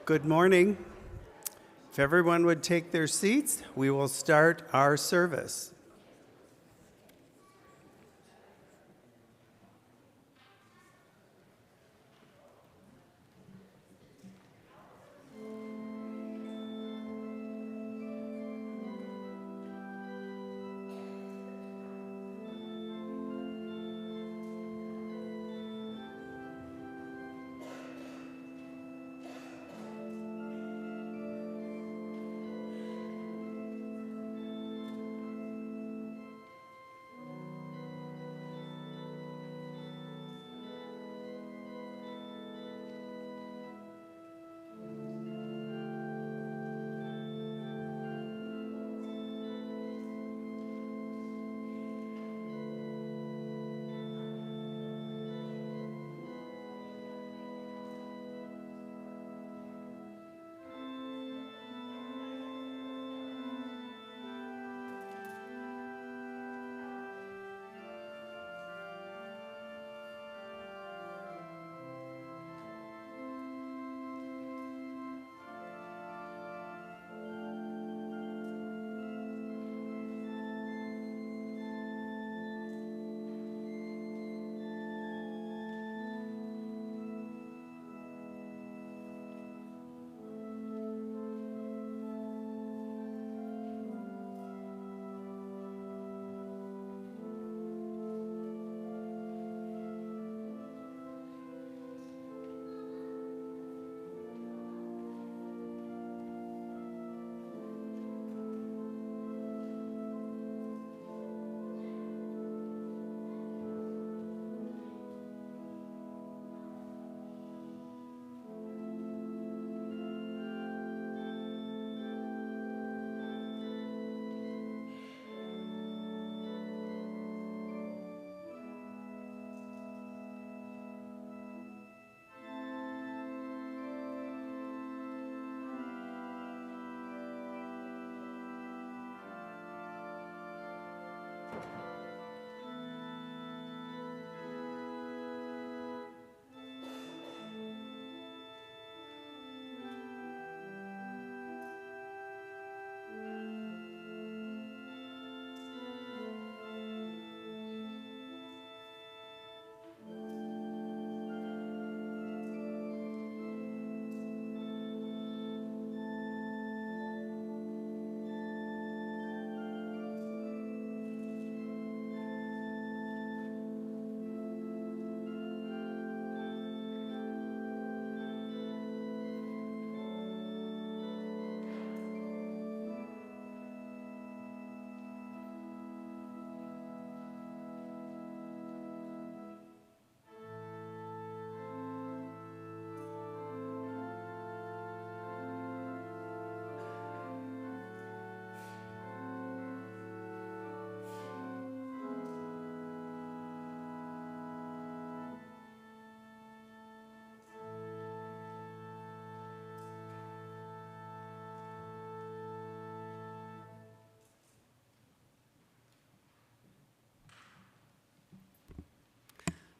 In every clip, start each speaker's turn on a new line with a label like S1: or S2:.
S1: Good morning. If everyone would take their seats, we will start our service.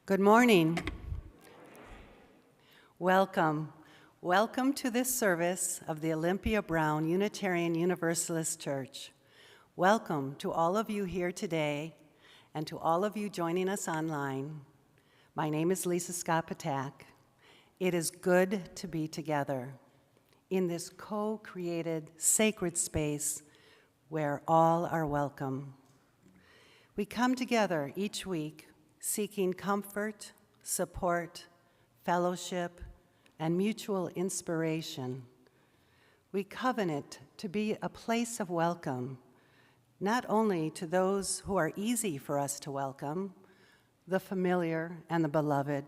S2: Good morning. Welcome. Welcome to this service of the Olympia Brown Unitarian Universalist Church. Welcome to all of you here today and to all of you joining us online. My name is Lisa Scott Patak. It is good to be together in this co-created sacred space where all are welcome. We come together each week seeking comfort, support, fellowship, and mutual inspiration. We covenant to be a place of welcome, not only to those who are easy for us to welcome, the familiar and the beloved,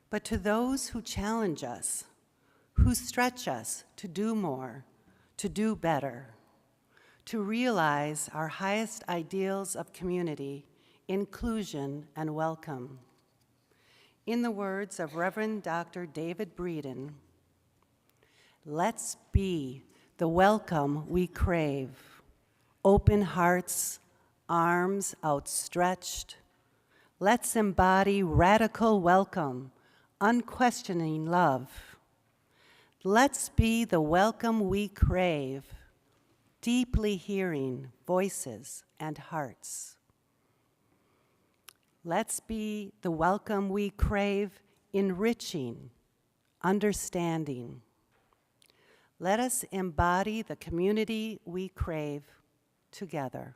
S2: but to those who challenge us, who stretch us to do more, to do better, to realize our highest ideals of community, inclusion, and welcome. In the words of Reverend Dr. David Breeden, let's be the welcome we crave. Open hearts, arms outstretched. Let's embody radical welcome, unquestioning love. Let's be the welcome we crave, deeply hearing voices and hearts. Let's be the welcome we crave, enriching, understanding. Let us embody the community we crave together.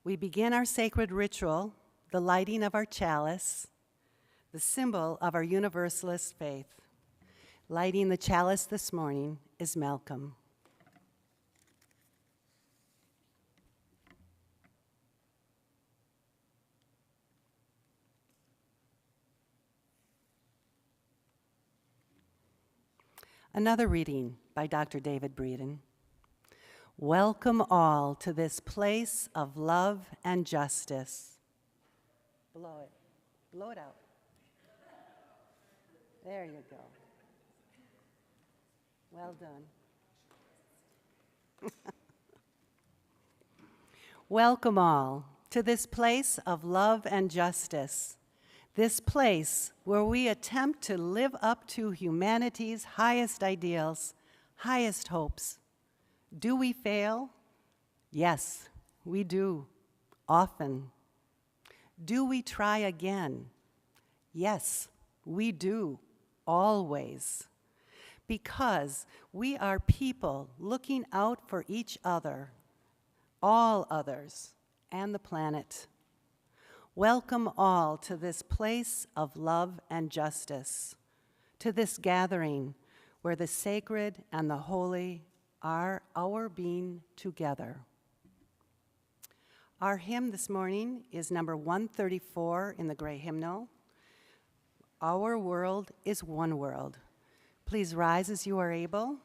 S2: We begin our sacred ritual, the lighting of our chalice, the symbol of our Universalist faith. Lighting the chalice this morning is Malcolm. Another reading by Dr. David Breeden. Welcome all to this place of love and justice. Blow it. Blow it out. There you go. Well done. Welcome all to this place of love and justice. This place where we attempt to live up to humanity's highest ideals, highest hopes. Do we fail? Yes, we do, often. Do we try again? Yes, we do, always. Because we are people looking out for each other, all others, and the planet. Welcome all to this place of love and justice, to this gathering where the sacred and the holy are our being together. Our hymn this morning is number 134 in the Gray Hymnal. Our world is one world. Please rise as you are able.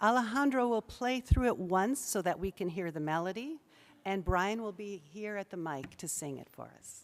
S2: Alejandro will play through it once so that we can hear the melody, and Brian will be here at the mic to sing it for us.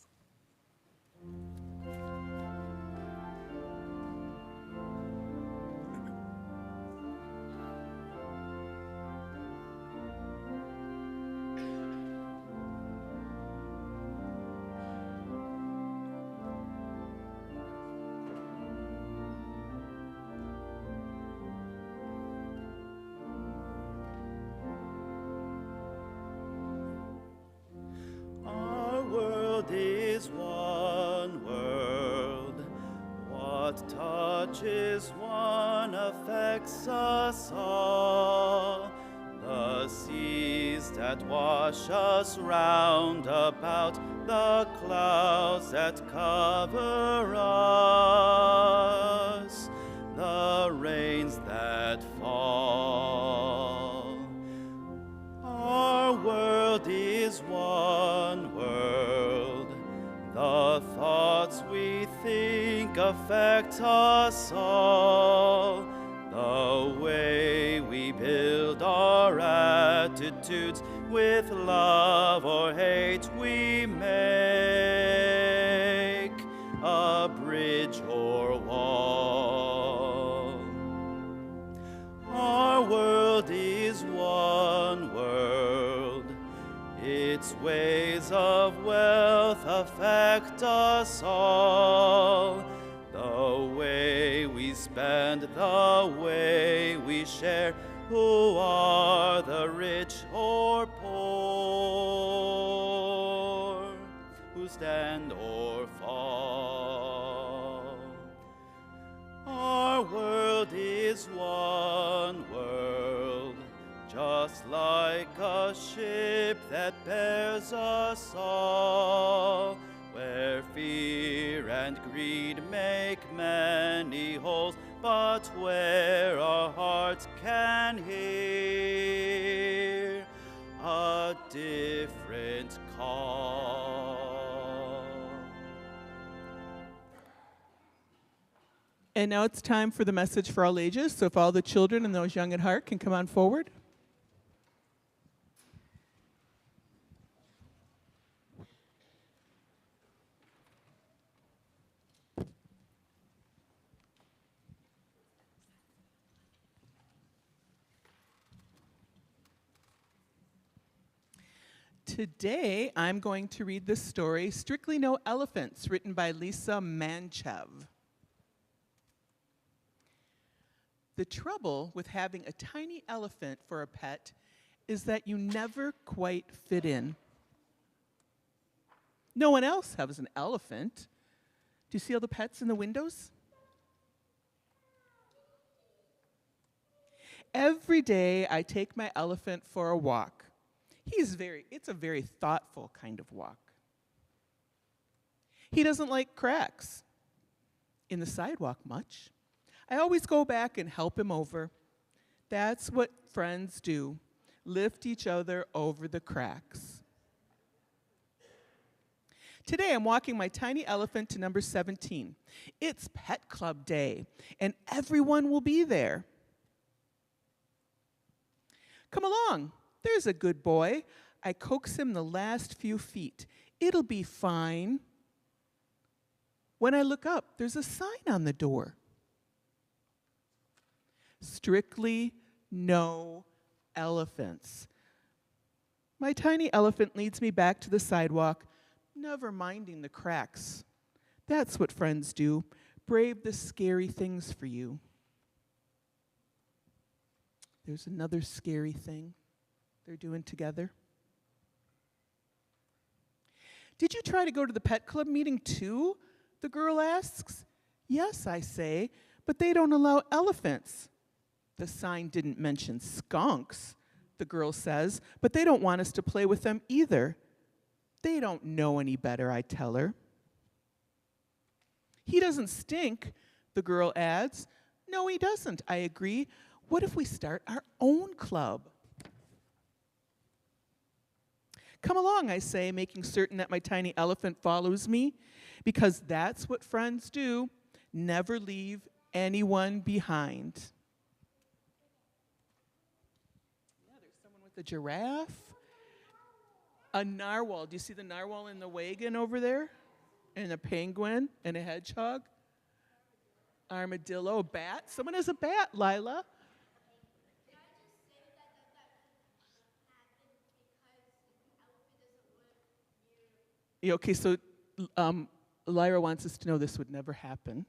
S3: Our world is one world. What touches one affects us all. The seas that wash us round about, the clouds that cover us, the rains that fall. Our world is one world. The thoughts we think affect us all. The way we build our attitudes, with love or hate we make a bridge or wall. Our world is one world. Its ways of wealth affect us all. The way we spend, the way we share, who are the rich or poor, who stand or fall. Our world is one world, just like a ship that bears us all, where fear and greed make many holes, but where our hearts can hear a different call.
S4: And now it's time for the message for all ages. So if all the children and those young at heart can come on forward. Today, I'm going to read the story, Strictly No Elephants, written by Lisa Manchev. The trouble with having a tiny elephant for a pet is that you never quite fit in. No one else has an elephant. Do you see all the pets in the windows? Every day I take my elephant for a walk. It's a very thoughtful kind of walk. He doesn't like cracks in the sidewalk much. I always go back and help him over. That's what friends do, lift each other over the cracks. Today I'm walking my tiny elephant to number 17. It's Pet Club Day, and everyone will be there. Come along, there's a good boy. I coax him the last few feet. It'll be fine. When I look up, there's a sign on the door. Strictly no elephants. My tiny elephant leads me back to the sidewalk, never minding the cracks. That's what friends do, brave the scary things for you. There's another scary thing they're doing together. Did you try to go to the pet club meeting too? The girl asks. Yes, I say, but they don't allow elephants. The sign didn't mention skunks, the girl says, but they don't want us to play with them either. They don't know any better, I tell her. He doesn't stink, the girl adds. No, he doesn't, I agree. What if we start our own club? Come along, I say, making certain that my tiny elephant follows me, because that's what friends do, never leave anyone behind. The giraffe, a narwhal. Do you see the narwhal in the wagon over there? And a penguin and a hedgehog. Armadillo, a bat. Someone has a bat, Lila. Yeah, okay, so Lyra wants us to know this would never happen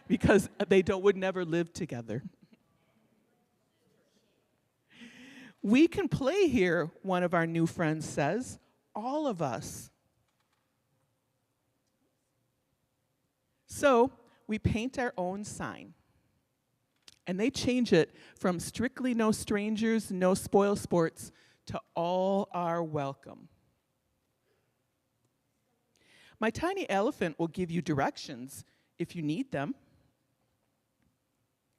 S4: because they would never live together. We can play here, one of our new friends says, all of us. So we paint our own sign. And they change it from strictly no strangers, no spoil sports, to all are welcome. My tiny elephant will give you directions if you need them,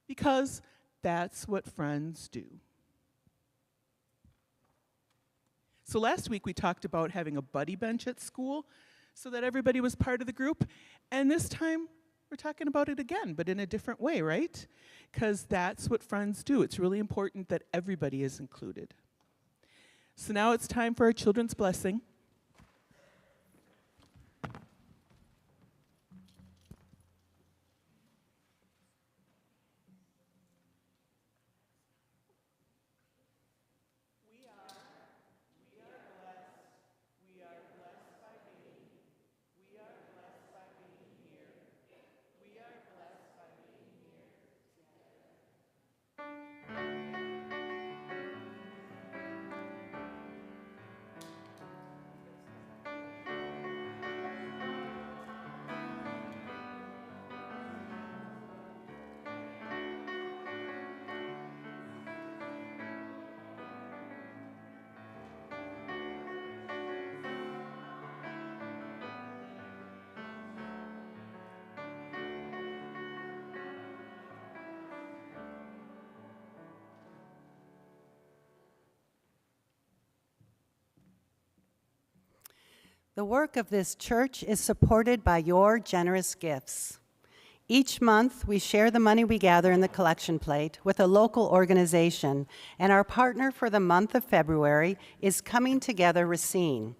S4: because that's what friends do. So last week we talked about having a buddy bench at school so that everybody was part of the group. And this time we're talking about it again, but in a different way, right? Because that's what friends do. It's really important that everybody is included. So now it's time for our children's blessing.
S2: The work of this church is supported by your generous gifts. Each month, we share the money we gather in the collection plate with a local organization, and our partner for the month of February is Coming Together Racine.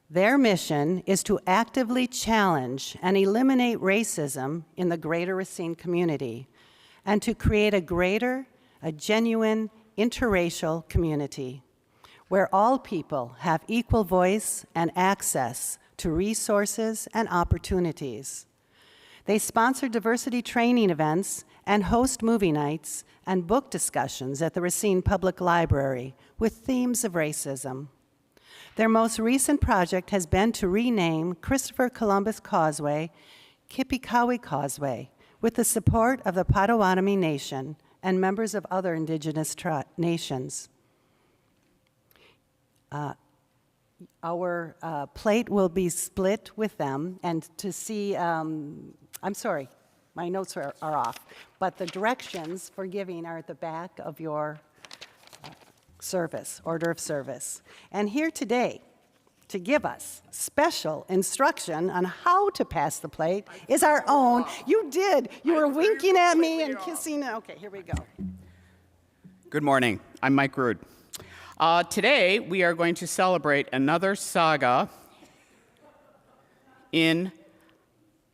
S2: Their mission is to actively challenge and eliminate racism in the greater Racine community and to create a genuine interracial community where all people have equal voice and access to resources and opportunities. They sponsor diversity training events and host movie nights and book discussions at the Racine Public Library with themes of racism. Their most recent project has been to rename Christopher Columbus Causeway Kipikawi Causeway with the support of the Potawatomi Nation and members of other indigenous nations. Our plate will be split with them, and to see, I'm sorry, my notes are off, but the directions for giving are at the back of your service, order of service. And here today, to give us special instruction on how to pass the plate is our own. You did. You were winking at me and kissing. Okay, here we go.
S5: Good morning. I'm Mike Rude. Today, we are going to celebrate another saga in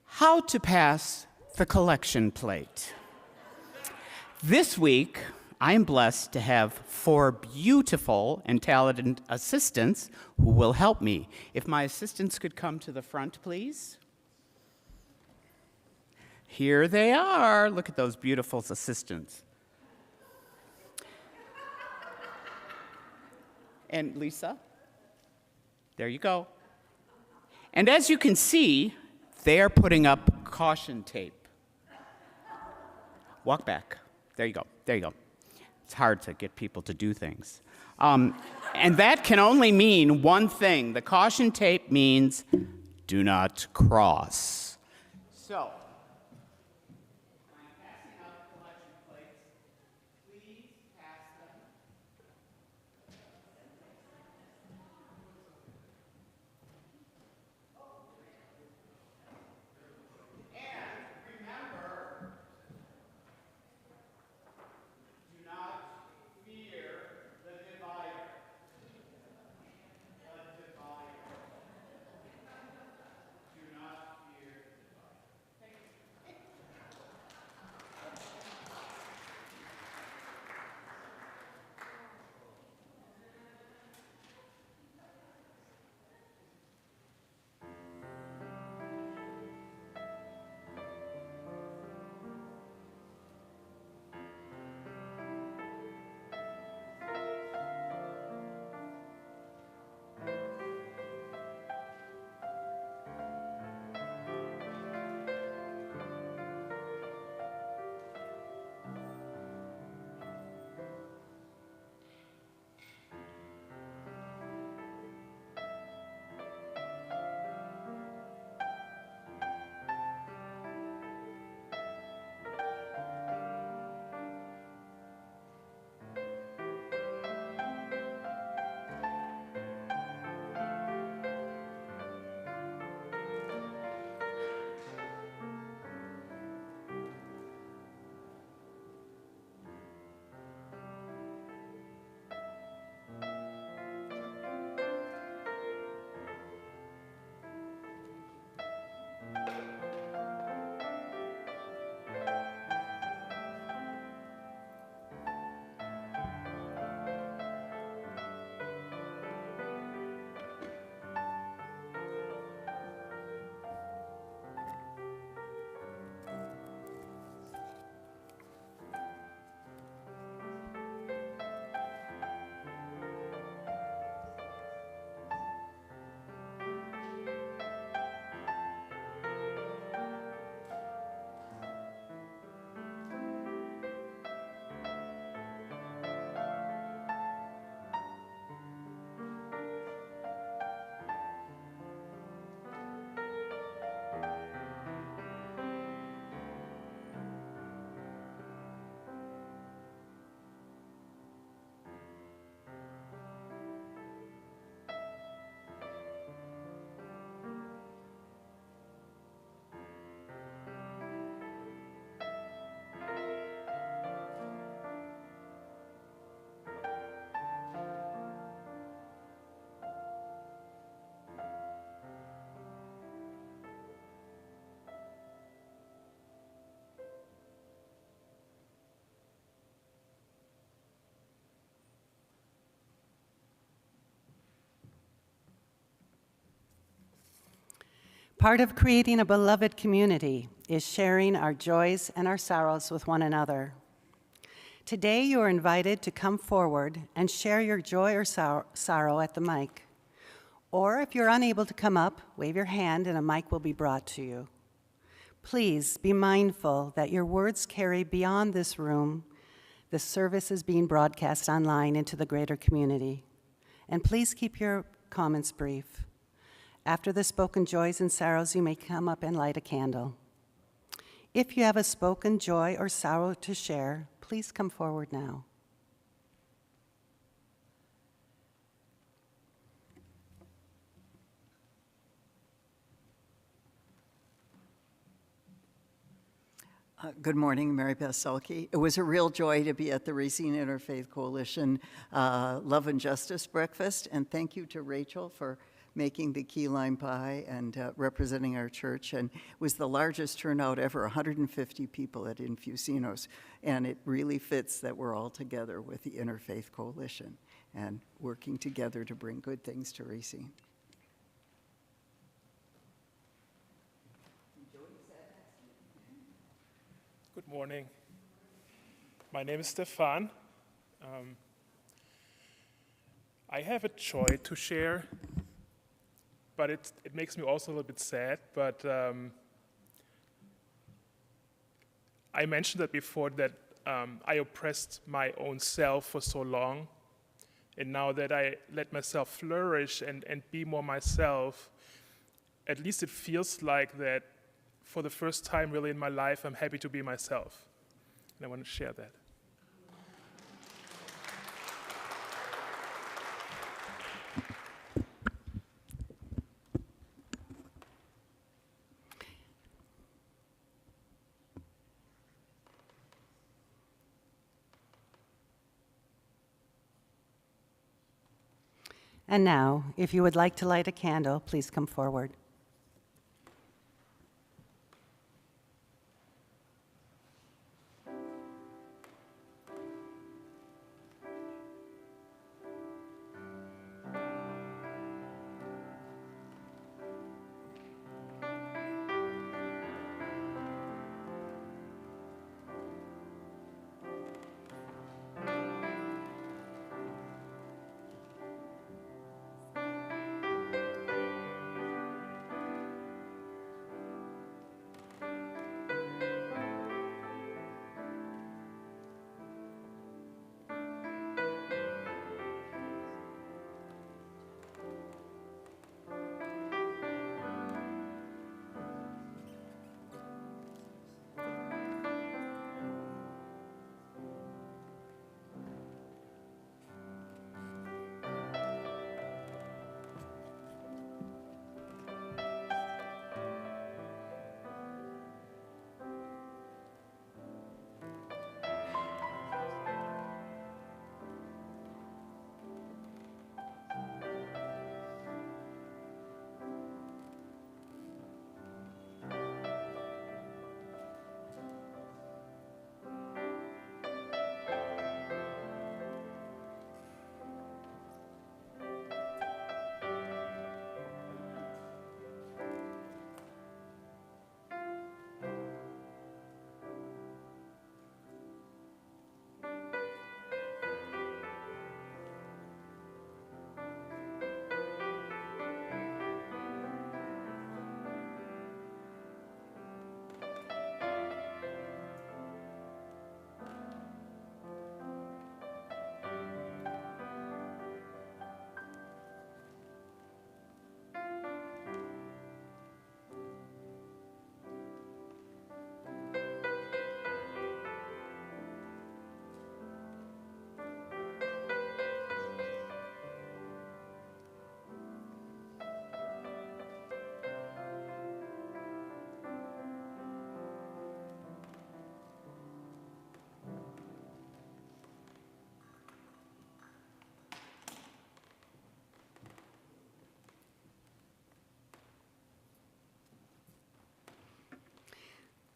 S5: how to pass the collection plate. This week, I am blessed to have 4 beautiful and talented assistants who will help me. If my assistants could come to the front, please. Here they are. Look at those beautiful assistants. And Lisa, there you go. And as you can see, they are putting up caution tape. Walk back. There you go. There you go. It's hard to get people to do things. And that can only mean one thing. The caution tape means do not cross. So, I'm passing out collection plates. Please pass them. And remember, do not fear the divider. The divider. Do not fear the divider.
S2: Part of creating a beloved community is sharing our joys and our sorrows with one another. Today, you are invited to come forward and share your joy or sorrow at the mic. Or if you're unable to come up, wave your hand and a mic will be brought to you. Please be mindful that your words carry beyond this room. The service is being broadcast online into the greater community. And please keep your comments brief. After the spoken joys and sorrows, you may come up and light a candle. If you have a spoken joy or sorrow to share, please come forward now.
S6: Good morning, Mary Beth Selke. It was a real joy to be at the Racine Interfaith Coalition Love and Justice Breakfast, and thank you to Rachel for making the key lime pie and representing our church. And it was the largest turnout ever, 150 people at Infusinos, and it really fits that we're all together with the Interfaith Coalition and working together to bring good things to Racine.
S7: Good morning. My name is Stefan. I have a joy to share, but it makes me also a little bit sad. But I mentioned that before, that I oppressed my own self for so long. And now that I let myself flourish and be more myself, at least it feels like that for the first time really in my life, I'm happy to be myself. And I want to share that.
S2: And now, if you would like to light a candle, please come forward.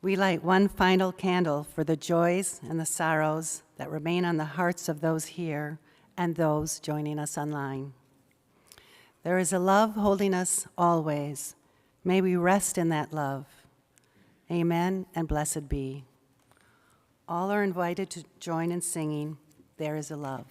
S2: We light one final candle for the joys and the sorrows that remain on the hearts of those here and those joining us online. There is a love holding us always. May we rest in that love. Amen and blessed be. All are invited to join in singing, There is a Love.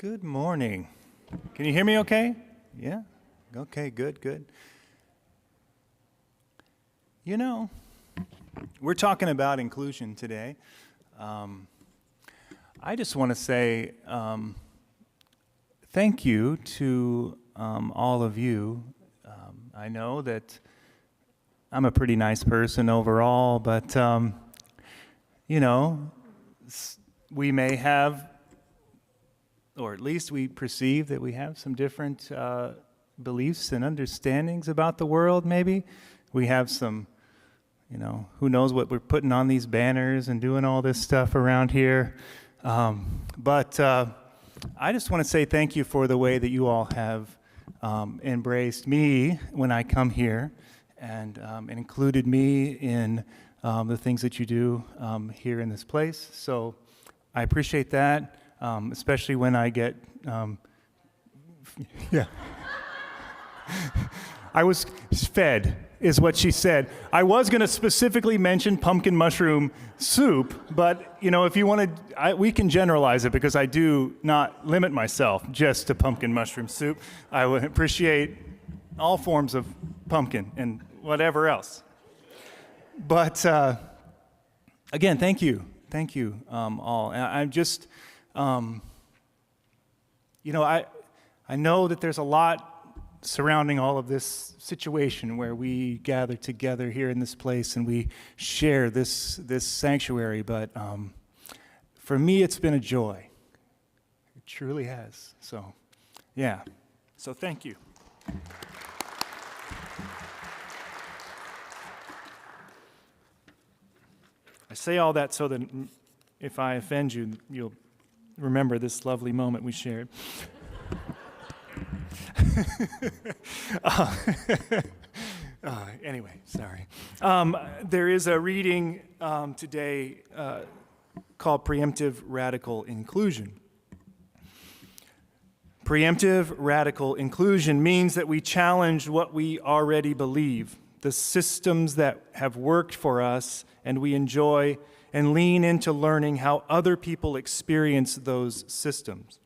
S8: Good morning. Can you hear me okay? Yeah? Okay, good, good. You know, we're talking about inclusion today. I just want to say thank you to all of you. I know that I'm a pretty nice person overall, but, you know, we may have, or at least we perceive that we have some different beliefs and understandings about the world, maybe. We have some, you know, who knows what we're putting on these banners and doing all this stuff around here. But I just want to say thank you for the way that you all have embraced me when I come here and included me in the things that you do here in this place. So I appreciate that. Especially when I get, yeah. I was fed, is what she said. I was going to specifically mention pumpkin mushroom soup, but, you know, if you want to, we can generalize it because I do not limit myself just to pumpkin mushroom soup. I would appreciate all forms of pumpkin and whatever else. But, again, thank you. Thank you all. And I'm just... you know, I know that there's a lot surrounding all of this situation where we gather together here in this place and we share this sanctuary, but for me it's been a joy. It truly has. So, yeah. So thank you. I say all that so that if I offend you, you'll remember this lovely moment we shared. Anyway, sorry. There is a reading today called Preemptive Radical Inclusion. Preemptive radical inclusion means that we challenge what we already believe, the systems that have worked for us and we enjoy, and lean into learning how other people experience those systems.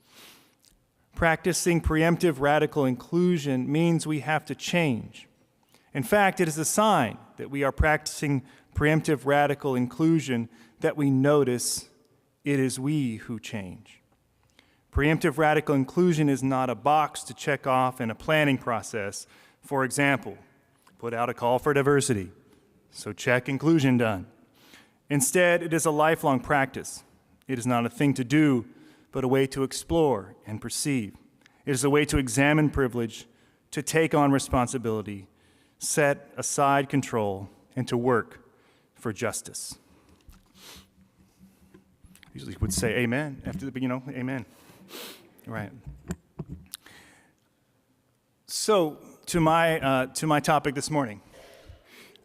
S8: Practicing preemptive radical inclusion means we have to change. In fact, it is a sign that we are practicing preemptive radical inclusion that we notice it is we who change. Preemptive radical inclusion is not a box to check off in a planning process. For example, put out a call for diversity, so check inclusion done. Instead, it is a lifelong practice. It is not a thing to do, but a way to explore and perceive. It is a way to examine privilege, to take on responsibility, set aside control, and to work for justice. Usually would say amen after the, amen. Right. So, to my topic this morning.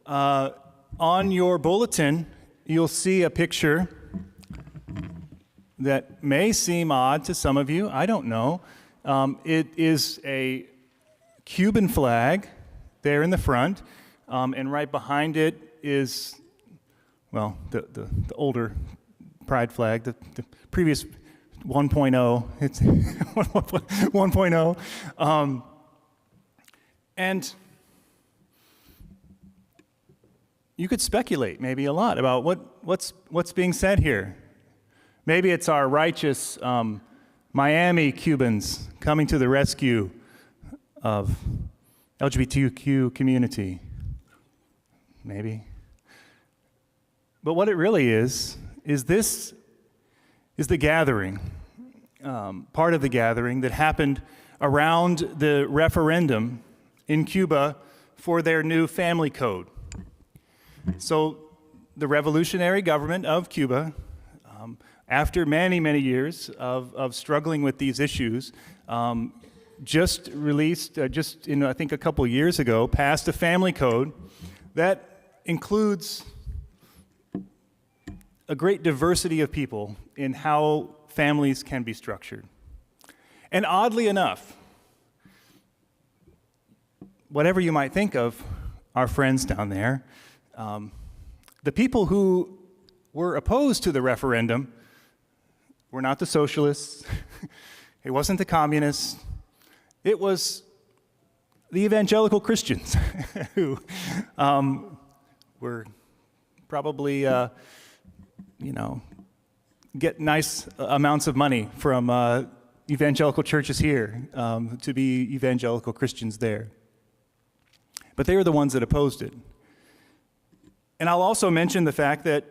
S8: On your bulletin, you'll see a picture that may seem odd to some of you. I don't know. It is a Cuban flag there in the front, and right behind it is, well, the older pride flag, the previous 1.0. It's 1.0. And you could speculate maybe a lot about what's being said here. Maybe it's our righteous Miami Cubans coming to the rescue of LGBTQ community. Maybe. But what it really is this is the gathering, part of the gathering that happened around the referendum in Cuba for their new family code. So the revolutionary government of Cuba, after many, many years of struggling with these issues, just released, just in I think a couple years ago, passed a family code that includes a great diversity of people in how families can be structured. And oddly enough, whatever you might think of our friends down there, the people who were opposed to the referendum were not the socialists, it wasn't the communists, it was the evangelical Christians who were probably, get nice amounts of money from evangelical churches here to be evangelical Christians there. But they were the ones that opposed it. And I'll also mention the fact that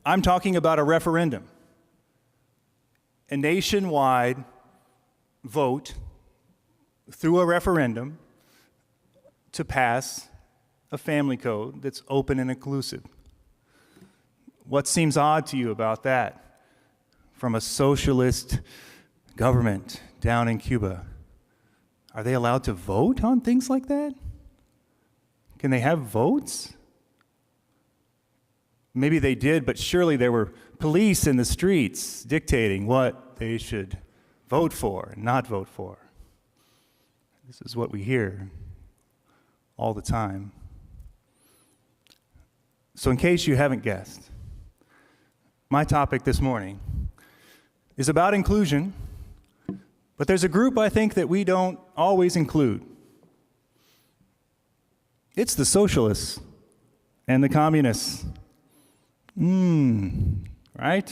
S8: I'm talking about a referendum, a nationwide vote through a referendum to pass a family code that's open and inclusive. What seems odd to you about that from a socialist government down in Cuba? Are they allowed to vote on things like that? Can they have votes? Maybe they did, but surely there were police in the streets dictating what they should vote for and not vote for. This is what we hear all the time. So in case you haven't guessed, my topic this morning is about inclusion, but there's a group I think that we don't always include. It's the socialists and the communists. Right?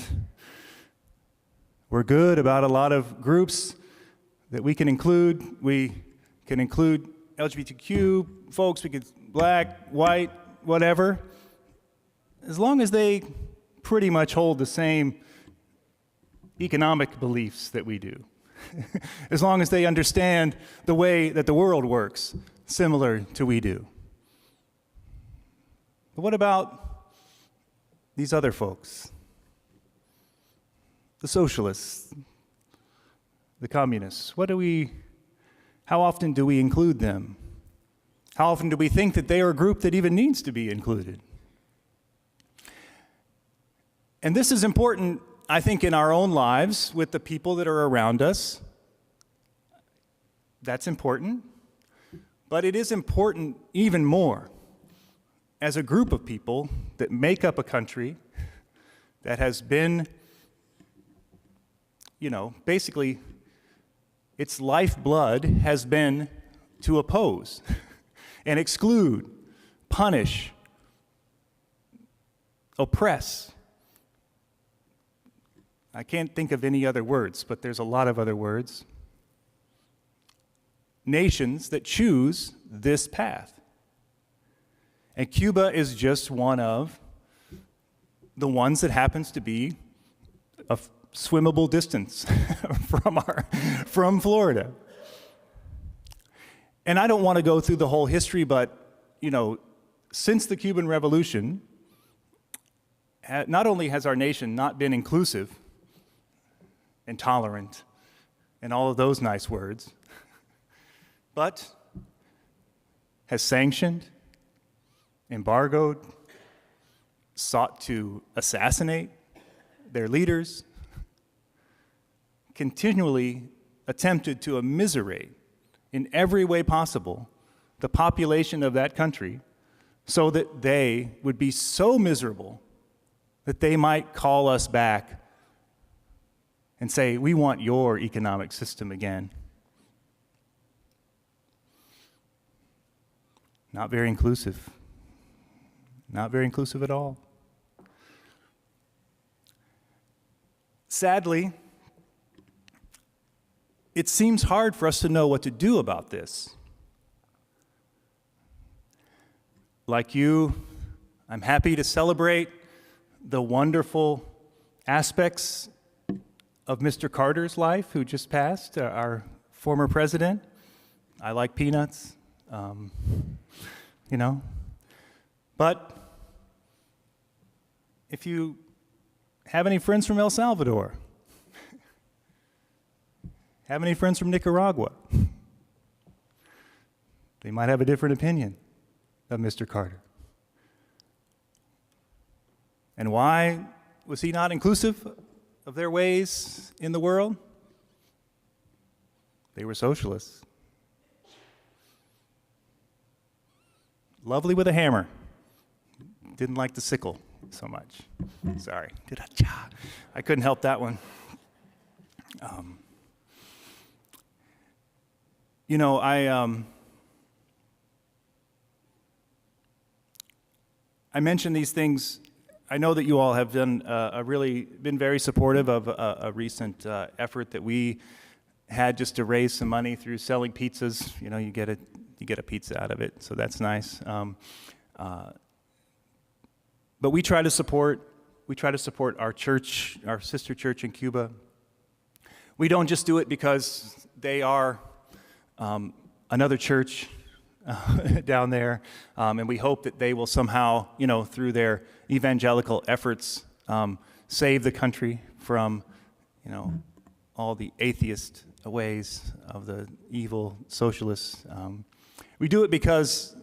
S8: We're good about a lot of groups that we can include. We can include LGBTQ folks, we could black, white, whatever, as long as they pretty much hold the same economic beliefs that we do. As long as they understand the way that the world works, similar to we do. But what about these other folks? The socialists, the communists. How often do we include them? How often do we think that they are a group that even needs to be included? And this is important, I think, in our own lives with the people that are around us. That's important. But it is important even more as a group of people that make up a country that has been, basically, its lifeblood has been to oppose and exclude, punish, oppress. I can't think of any other words, but there's a lot of other words. Nations that choose this path. And Cuba is just one of the ones that happens to be a swimmable distance from Florida. And I don't want to go through the whole history, but, since the Cuban Revolution, not only has our nation not been inclusive and tolerant and all of those nice words, but has sanctioned, embargoed, sought to assassinate their leaders, continually attempted to immiserate in every way possible the population of that country so that they would be so miserable that they might call us back and say, we want your economic system again. Not very inclusive. Not very inclusive at all. Sadly, it seems hard for us to know what to do about this. Like you, I'm happy to celebrate the wonderful aspects of Mr. Carter's life, who just passed, our former president. I like peanuts, But if you have any friends from El Salvador, have any friends from Nicaragua, they might have a different opinion of Mr. Carter. And why was he not inclusive of their ways in the world? They were socialists. Lovely with a hammer. Didn't like the sickle so much. Sorry. I couldn't help that one. I mention these things. I know that you all have been very supportive of a recent effort that we had just to raise some money through selling pizzas. You get a pizza out of it, so that's nice. But we try to support our church, our sister church in Cuba. We don't just do it because they are another church down there, and we hope that they will somehow, through their evangelical efforts, save the country from, all the atheist ways of the evil socialists. We do it because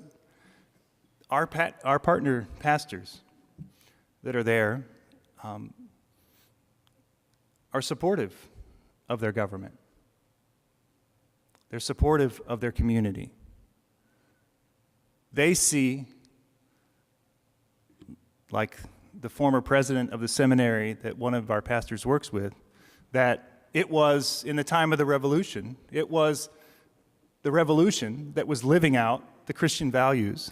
S8: our partner pastors that are there are supportive of their government. They're supportive of their community. They see, like the former president of the seminary that one of our pastors works with, that it was in the time of the revolution, it was the revolution that was living out the Christian values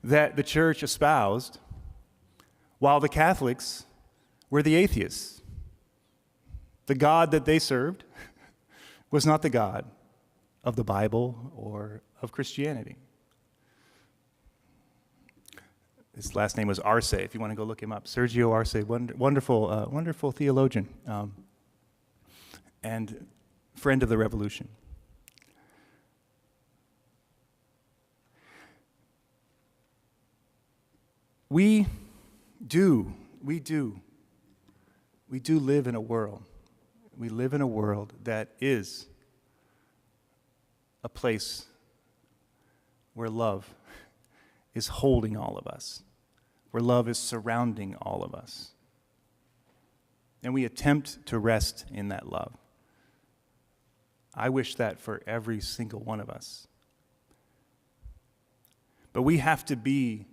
S8: that the church espoused, while the Catholics were the atheists. The God that they served was not the God of the Bible or of Christianity. His last name was Arce, if you want to go look him up. Sergio Arce, wonderful theologian and friend of the revolution. We do live in a world. We live in a world that is a place where love is holding all of us, where love is surrounding all of us. And we attempt to rest in that love. I wish that for every single one of us. But we have to be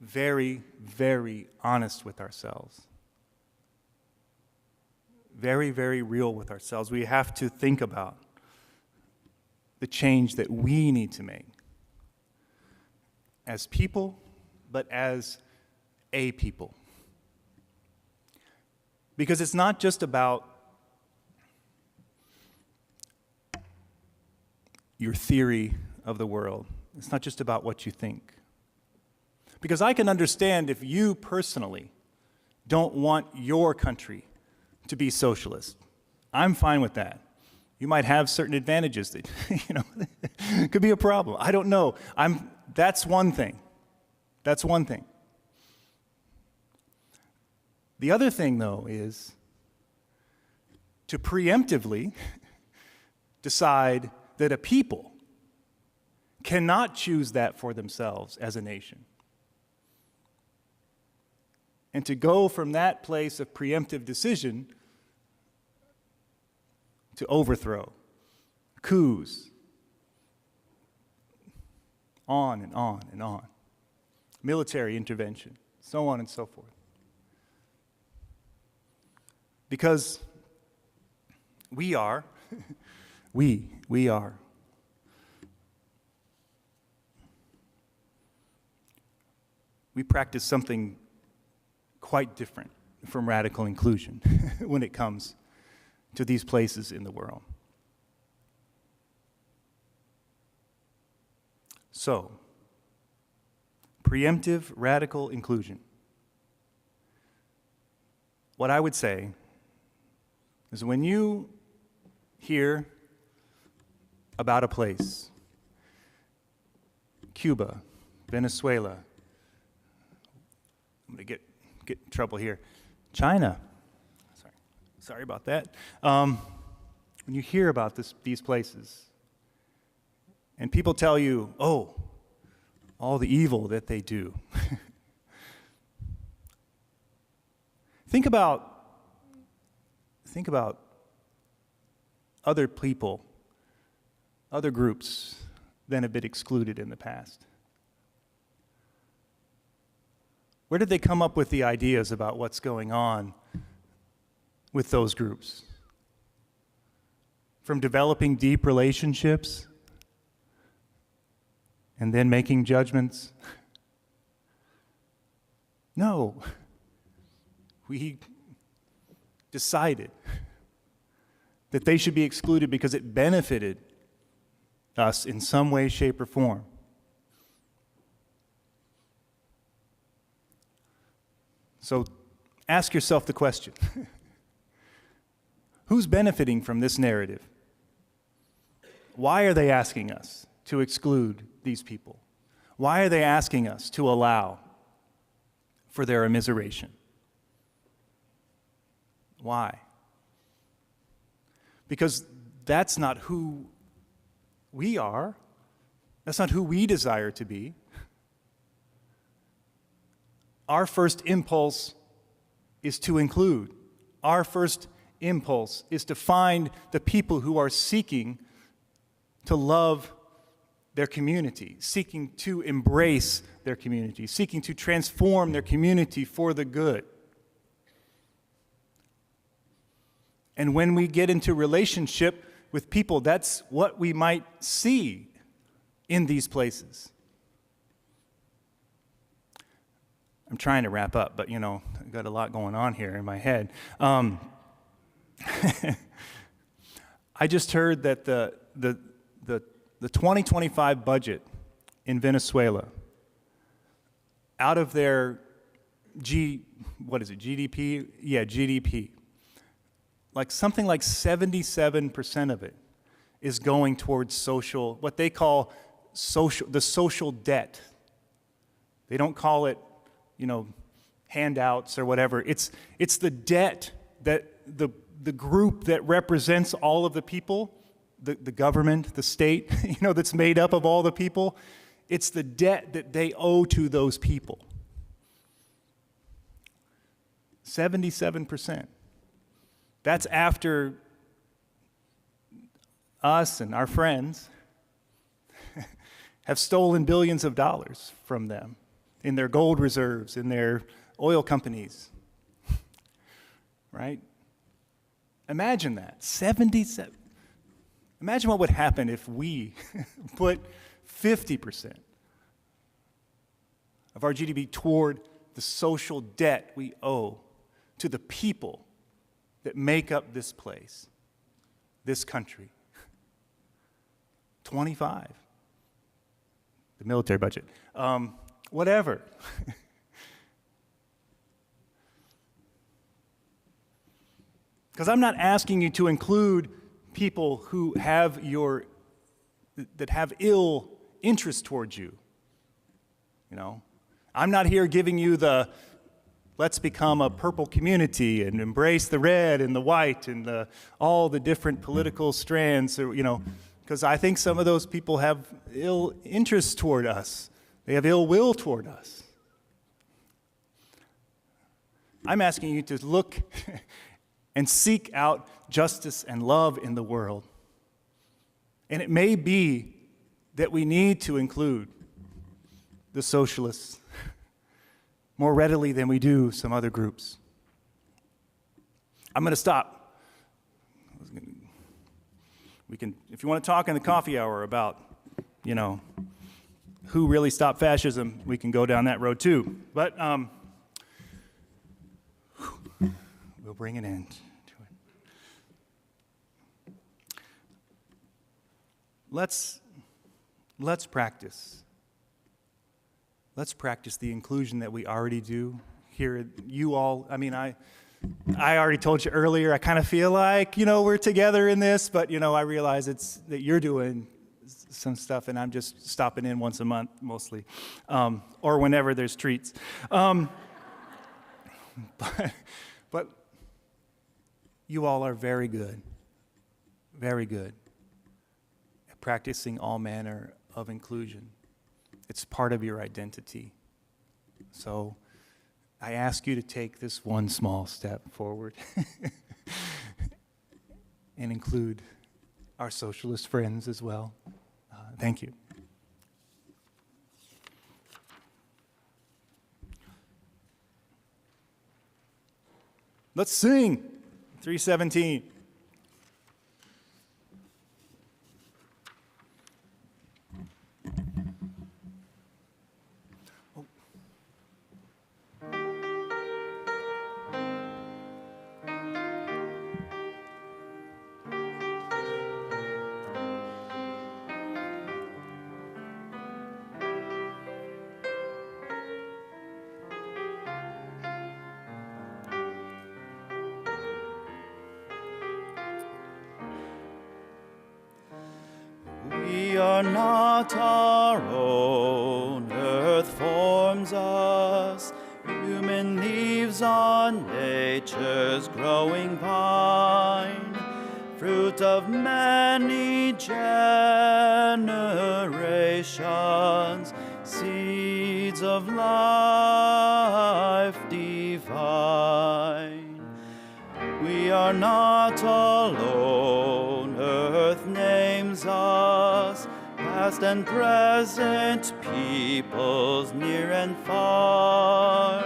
S8: very, very honest with ourselves. Very, very real with ourselves. We have to think about the change that we need to make as people, but as a people. Because it's not just about your theory of the world. It's not just about what you think. Because I can understand if you personally don't want your country to be socialist. I'm fine with that. You might have certain advantages that, could be a problem. I don't know. That's one thing. That's one thing. The other thing, though, is to preemptively decide that a people cannot choose that for themselves as a nation. And to go from that place of preemptive decision to overthrow, coups, on and on and on. Military intervention, so on and so forth. Because we are, we are we practice something quite different from radical inclusion when it comes to these places in the world. So, preemptive radical inclusion. What I would say is when you hear about a place, Cuba, Venezuela, I'm going to get in trouble here, China, sorry about that. When you hear about these places, and people tell you, oh, all the evil that they do. Think about other people, other groups that have been excluded in the past. Where did they come up with the ideas about what's going on with those groups? From developing deep relationships and then making judgments? No. We decided that they should be excluded because it benefited us in some way, shape, or form. So ask yourself the question, who's benefiting from this narrative? Why are they asking us to exclude these people? Why are they asking us to allow for their immiseration? Why? Because that's not who we are. That's not who we desire to be. Our first impulse is to include. Our first impulse is to find the people who are seeking to love their community, seeking to embrace their community, seeking to transform their community for the good. And when we get into relationship with people, that's what we might see in these places. I'm trying to wrap up, but I've got a lot going on here in my head. I just heard that the 2025 budget in Venezuela, out of their GDP? Yeah, GDP. Something like 77% of it is going towards what they call the social debt. They don't call it handouts or whatever. It's the debt that the group that represents all of the people, the government, the state, that's made up of all the people, it's the debt that they owe to those people. 77%. That's after us and our friends have stolen billions of dollars from them in their gold reserves, in their oil companies, right? Imagine that, 77. Imagine what would happen if we put 50% of our GDP toward the social debt we owe to the people that make up this place, this country. 25. The military budget. Whatever. Because I'm not asking you to include people who have that have ill interest towards you. I'm not here giving you the let's become a purple community and embrace the red and the white and all the different political strands, because I think some of those people have ill interest toward us. They have ill will toward us. I'm asking you to look and seek out justice and love in the world. And it may be that we need to include the socialists more readily than we do some other groups. I'm going to stop. We can, if you want to talk in the coffee hour about, who really stopped fascism, we can go down that road too. But we'll bring an end to it. Let's practice. Let's practice the inclusion that we already do here. You all, I already told you earlier, I kind of feel like, we're together in this, but, I realize that you're doing some stuff and I'm just stopping in once a month mostly, or whenever there's treats. But you all are very good at practicing all manner of inclusion. It's part of your identity. So I ask you to take this one small step forward and include our socialist friends as well. Thank you. Let's sing 317.
S3: We are not our own, earth forms us, human leaves on nature's growing vine, fruit of many generations, seeds of life divine. We are not alone, earth names us, past and present, peoples near and far,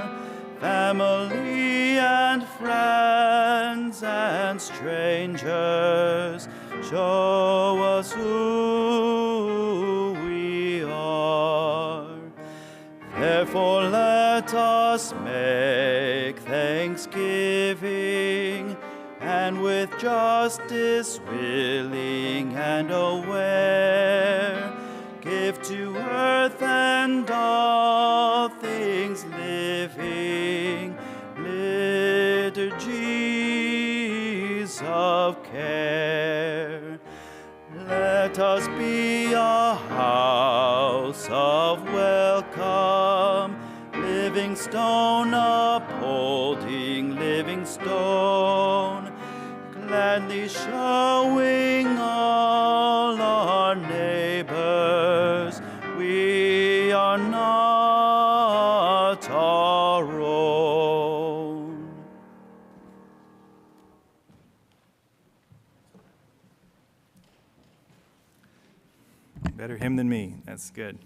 S3: family and friends and strangers, show us who we are. Therefore let us make thanksgiving, and with justice willing and aware, give to earth and all things living liturgies of care. Let us be a house of welcome, living stone upholding living stone, gladly showing all our neighbors we are not our own.
S8: Better him than me. That's good.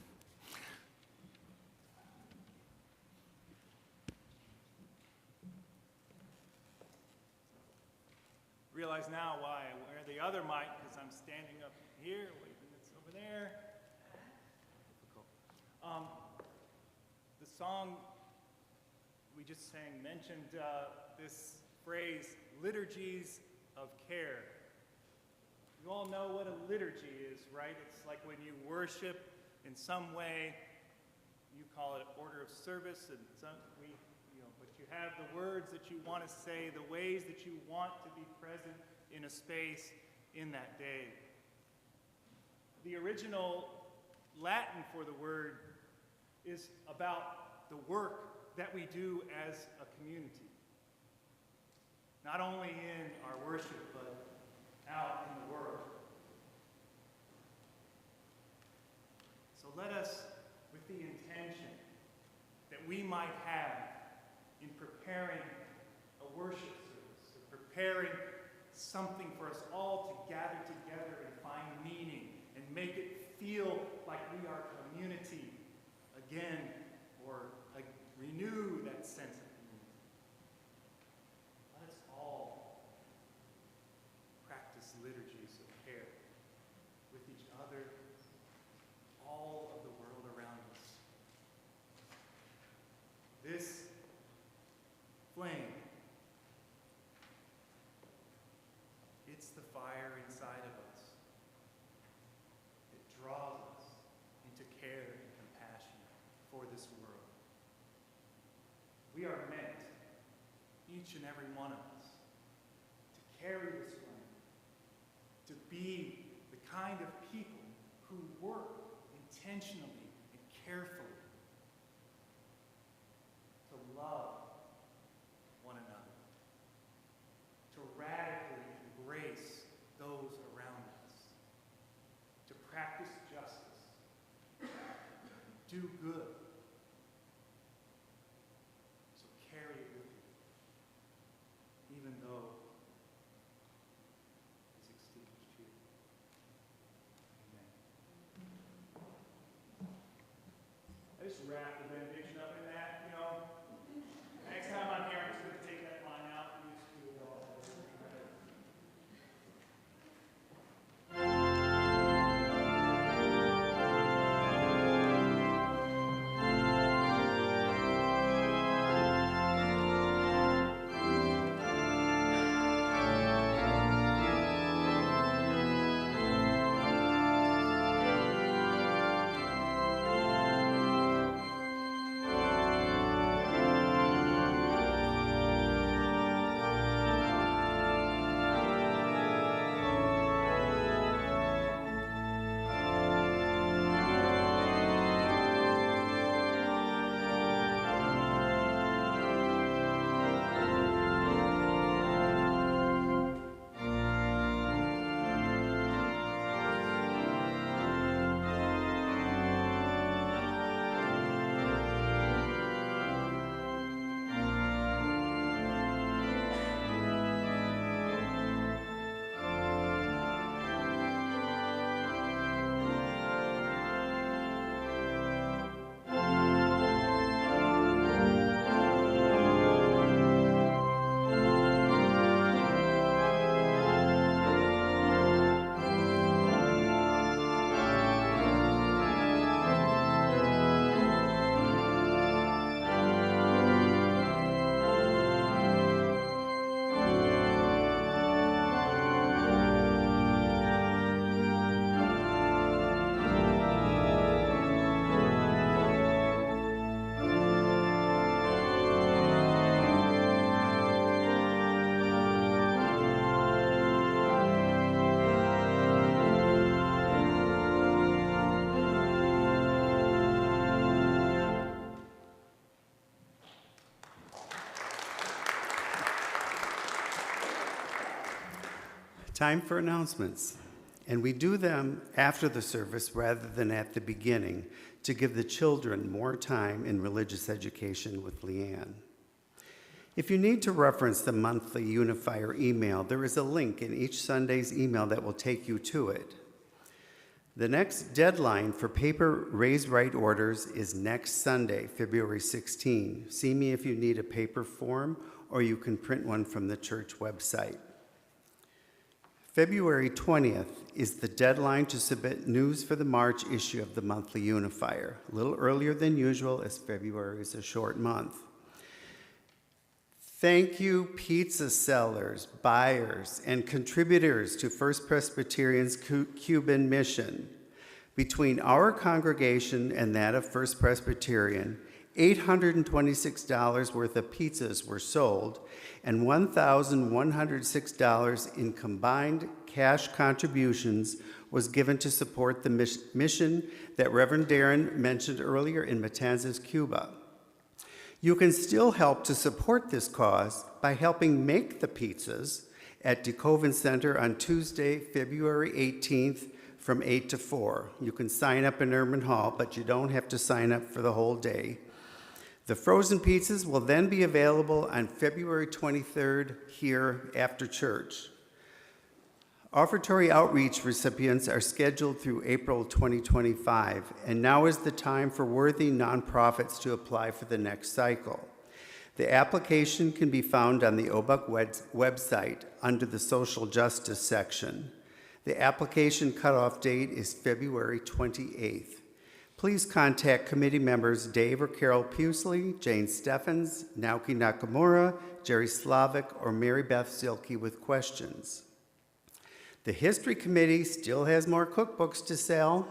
S8: Realize now why I wear the other mic, because I'm standing up here, waving it's over there. Difficult. The song we just sang mentioned this phrase, liturgies of care. You all know what a liturgy is, right? It's like when you worship in some way, you call it order of service, and but you have the words that you want to say, the ways that you want to be present in a space in that day. The original Latin for the word is about the work that we do as a community. Not only in our worship, but out in the world. So let us, with the intention that we might have in preparing a worship service, preparing something for us all to gather together and find meaning and make it feel like we are community again, or renew that sense of community. Let us all practice liturgies of care with each other, all of the world around us. This flame, it's the fire inside of us. It draws us into care and compassion for this world. We are meant, each and every one of us, to carry this flame, to be the kind of people who work intentionally and carefully to love one another, to radically embrace those around us, to practice justice, do good. So carry it with you, even though it's extinguished here. Amen. I just wrap the benediction up in that, next time I'm here, I'm just going to take that line out and use it all.
S1: Time for announcements. And we do them after the service rather than at the beginning to give the children more time in religious education with Leanne. If you need to reference the monthly Unifier email, there is a link in each Sunday's email that will take you to it. The next deadline for paper Raise Right orders is next Sunday, February 16. See me if you need a paper form, or you can print one from the church website. February 20th is the deadline to submit news for the March issue of the monthly Unifier, a little earlier than usual as February is a short month. Thank you, pizza sellers, buyers, and contributors to First Presbyterian's Cuban mission. Between our congregation and that of First Presbyterian, $826 worth of pizzas were sold, and $1,106 in combined cash contributions was given to support the mission that Reverend Darren mentioned earlier in Matanzas, Cuba. You can still help to support this cause by helping make the pizzas at DeKoven Center on Tuesday, February 18th from 8 to 4. You can sign up in Urban Hall, but you don't have to sign up for the whole day. The frozen pizzas will then be available on February 23rd here after church. Offertory outreach recipients are scheduled through April 2025, and now is the time for worthy nonprofits to apply for the next cycle. The application can be found on the OBUUC website under the Social Justice section. The application cutoff date is February 28th. Please contact committee members Dave or Carol Pusely, Jane Steffens, Naoki Nakamura, Jerry Slavic, or Mary Beth Silke with questions. The History Committee still has more cookbooks to sell.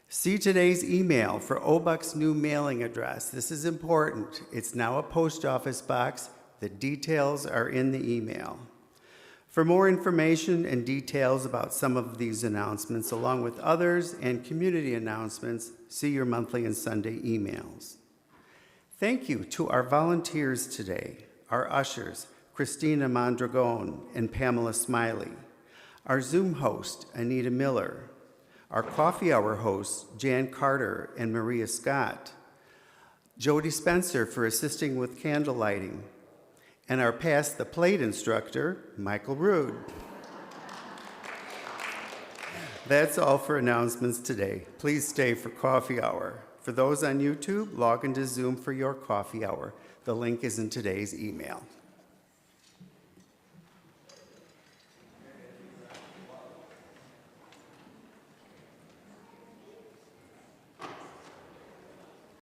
S1: See today's email for OBUUC's new mailing address. This is important. It's now a post office box. The details are in the email. For more information and details about some of these announcements, along with others and community announcements, see your monthly and Sunday emails. Thank you to our volunteers today, our ushers, Christina Mondragon and Pamela Smiley, our Zoom host, Anita Miller, our coffee hour hosts, Jan Carter and Maria Scott, Jody Spencer for assisting with candle lighting, and our Pass the Plate instructor, Michael Rude. That's all for announcements today. Please stay for coffee hour. For those on YouTube, log into Zoom for your coffee hour. The link is in today's email.